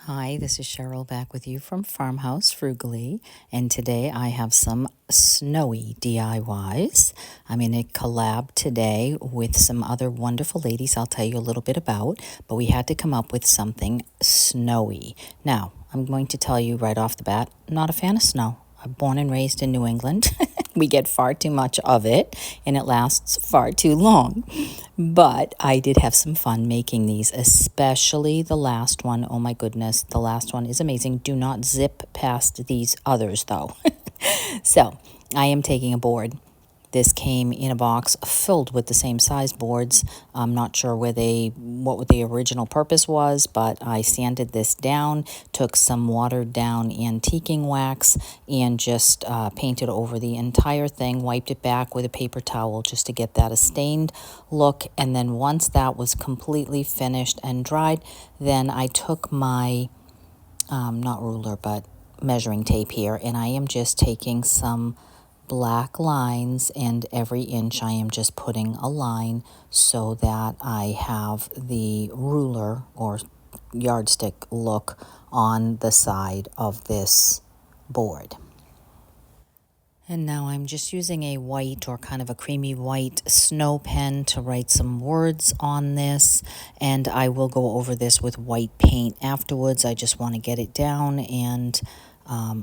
Hi, this is Cheryl back with you from Farmhouse, Frugally, and today I have some snowy DIYs. I'm in a collab today with some other wonderful ladies I'll tell you a little bit about, but we had to come up with something snowy. Now, I'm going to tell you right off the bat, not a fan of snow. I'm born and raised in New England. We get far too much of it, and it lasts far too long. But I did have some fun making these, especially the last one. Oh my goodness, the last one is amazing. Do not zip past these others, though. So I am taking a board. This came in a box filled with the same size boards. I'm not sure what the original purpose was, but I sanded this down, took some watered down antiquing wax, and just painted over the entire thing, wiped it back with a paper towel just to get that a stained look. And then once that was completely finished and dried, then I took my, not ruler, but measuring tape here, and I am just taking some black lines, and every inch I am just putting a line so that I have the ruler or yardstick look on the side of this board. And now I'm just using a white or kind of a creamy white snow pen to write some words on this, and I will go over this with white paint afterwards. I just want to get it down, and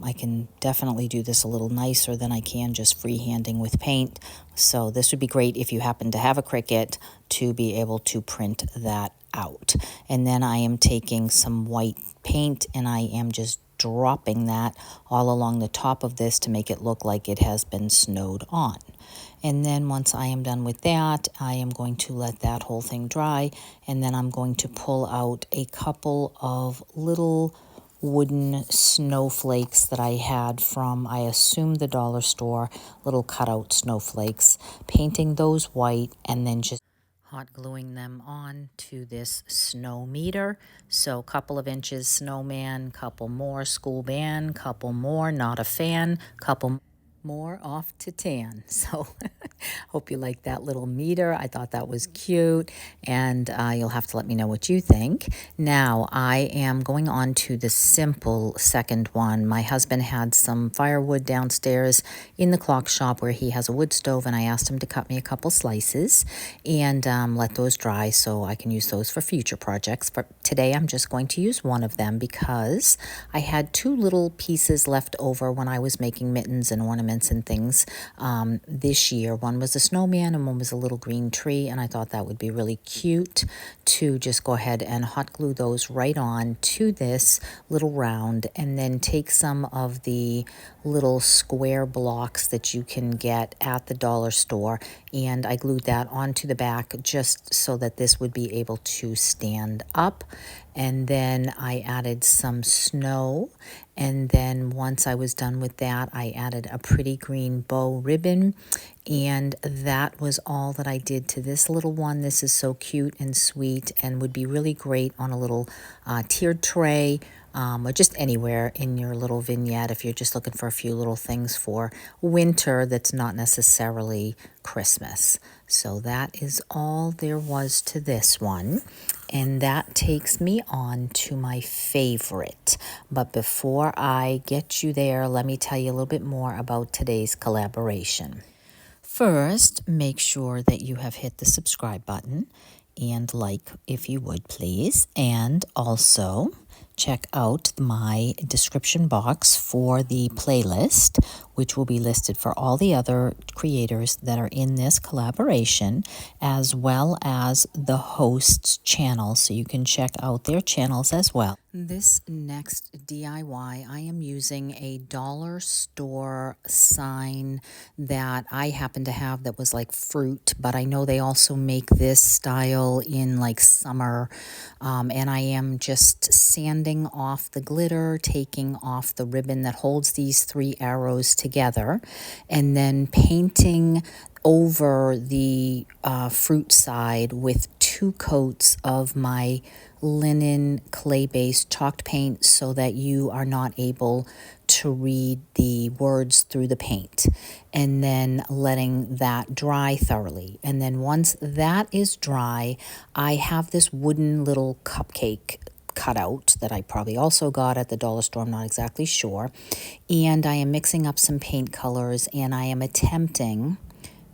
I can definitely do this a little nicer than I can just freehanding with paint. So this would be great if you happen to have a Cricut to be able to print that out. And then I am taking some white paint and I am just dropping that all along the top of this to make it look like it has been snowed on. And then once I am done with that, I am going to let that whole thing dry, and then I'm going to pull out a couple of little wooden snowflakes that I had from, I assume, the dollar store, little cutout snowflakes, painting those white and then just hot gluing them on to this snow meter. So a couple of inches snowman, couple more school band, couple more not a fan, couple more off to tan. So hope you like that little meter. I thought that was cute, and you'll have to let me know what you think. Now I am going on to the simple second one. My husband had some firewood downstairs in the clock shop where he has a wood stove, and I asked him to cut me a couple slices and let those dry so I can use those for future projects. But today I'm just going to use one of them because I had two little pieces left over when I was making mittens and ornaments and things this year. One was a snowman and one was a little green tree, and I thought that would be really cute to just go ahead and hot glue those right on to this little round, and then take some of the little square blocks that you can get at the dollar store, and I glued that onto the back just so that this would be able to stand up. And then I added some snow, and then once I was done with that, I added a pretty green bow ribbon, and that was all that I did to this little one. This is so cute and sweet and would be really great on a little tiered tray, or just anywhere in your little vignette if you're just looking for a few little things for winter that's not necessarily Christmas. So that is all there was to this one. And that takes me on to my favorite. But before I get you there, let me tell you a little bit more about today's collaboration. First, make sure that you have hit the subscribe button and like if you would, please. And also check out my description box for the playlist, which will be listed for all the other creators that are in this collaboration, as well as the host's channel, so you can check out their channels as well. This next DIY, I am using a dollar store sign that I happen to have that was like fruit, but I know they also make this style in like summer, and I am just sanding off the glitter, taking off the ribbon that holds these three arrows together, and then painting over the fruit side with 2 coats of my linen clay-based chalk paint so that you are not able to read the words through the paint, and then letting that dry thoroughly. And then once that is dry, I have this wooden little cupcake cutout that I probably also got at the dollar store, I'm not exactly sure. And I am mixing up some paint colors, and I am attempting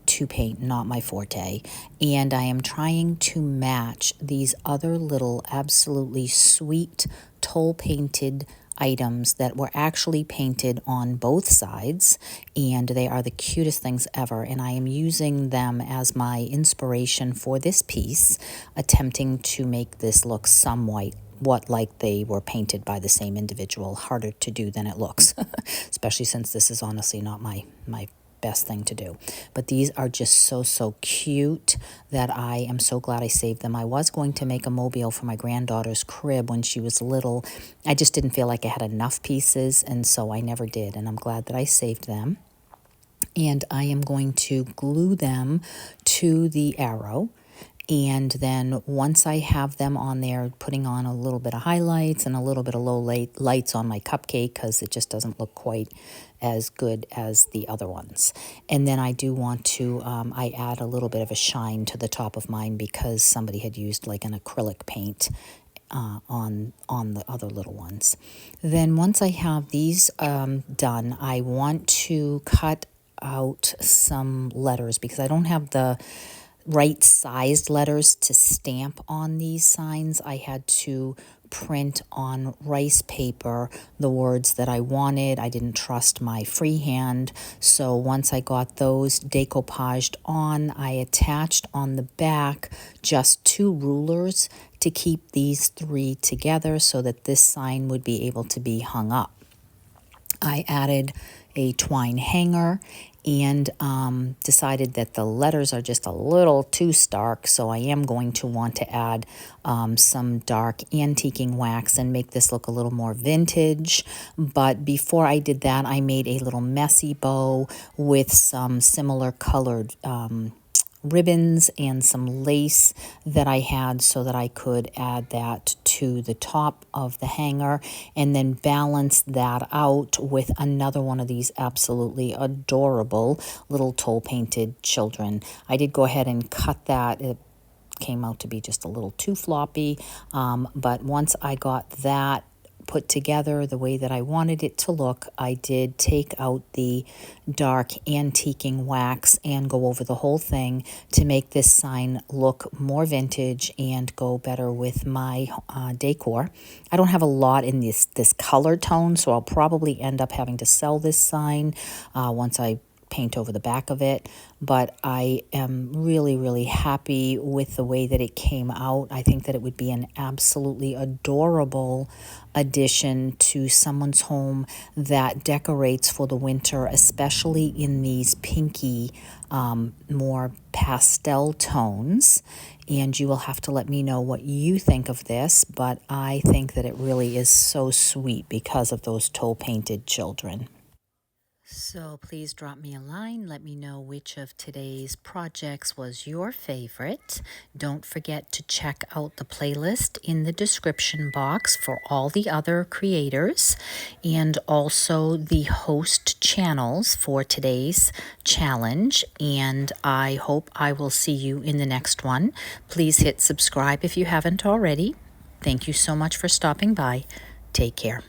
to paint, not my forte, and I am trying to match these other little absolutely sweet toll painted items that were actually painted on both sides, and they are the cutest things ever, and I am using them as my inspiration for this piece, attempting to make this look somewhat like they were painted by the same individual. Harder to do than it looks, especially since this is honestly not my best thing to do. But these are just so cute that I am so glad I saved them. I was going to make a mobile for my granddaughter's crib when she was little. I just didn't feel like I had enough pieces, and so I never did, and I'm glad that I saved them. And I am going to glue them to the arrow. And then once I have them on there, putting on a little bit of highlights and a little bit of low lights on my cupcake, because it just doesn't look quite as good as the other ones. And then I do want to, I add a little bit of a shine to the top of mine because somebody had used like an acrylic paint on the other little ones. Then once I have these done, I want to cut out some letters because I don't have the right sized letters to stamp on these signs. I had to print on rice paper the words that I wanted. I didn't trust my freehand, so once I got those decoupaged on, I attached on the back just 2 rulers to keep these 3 together so that this sign would be able to be hung up. I added a twine hanger and decided that the letters are just a little too stark, so I am going to want to add some dark antiquing wax and make this look a little more vintage. But before I did that, I made a little messy bow with some similar colored ribbons and some lace that I had so that I could add that to the top of the hanger and then balance that out with another one of these absolutely adorable little toll painted children. I did go ahead and cut that. It came out to be just a little too floppy, but once I got that put together the way that I wanted it to look, I did take out the dark antiquing wax and go over the whole thing to make this sign look more vintage and go better with my decor. I don't have a lot in this color tone, so I'll probably end up having to sell this sign once I paint over the back of it, but I am really happy with the way that it came out. I think that it would be an absolutely adorable addition to someone's home that decorates for the winter, especially in these pinky, more pastel tones. And you will have to let me know what you think of this, but I think that it really is so sweet because of those toll painted children. So please drop me a line. Let me know which of today's projects was your favorite. Don't forget to check out the playlist in the description box for all the other creators and also the host channels for today's challenge. And I hope I will see you in the next one. Please hit subscribe if you haven't already. Thank you so much for stopping by. Take care.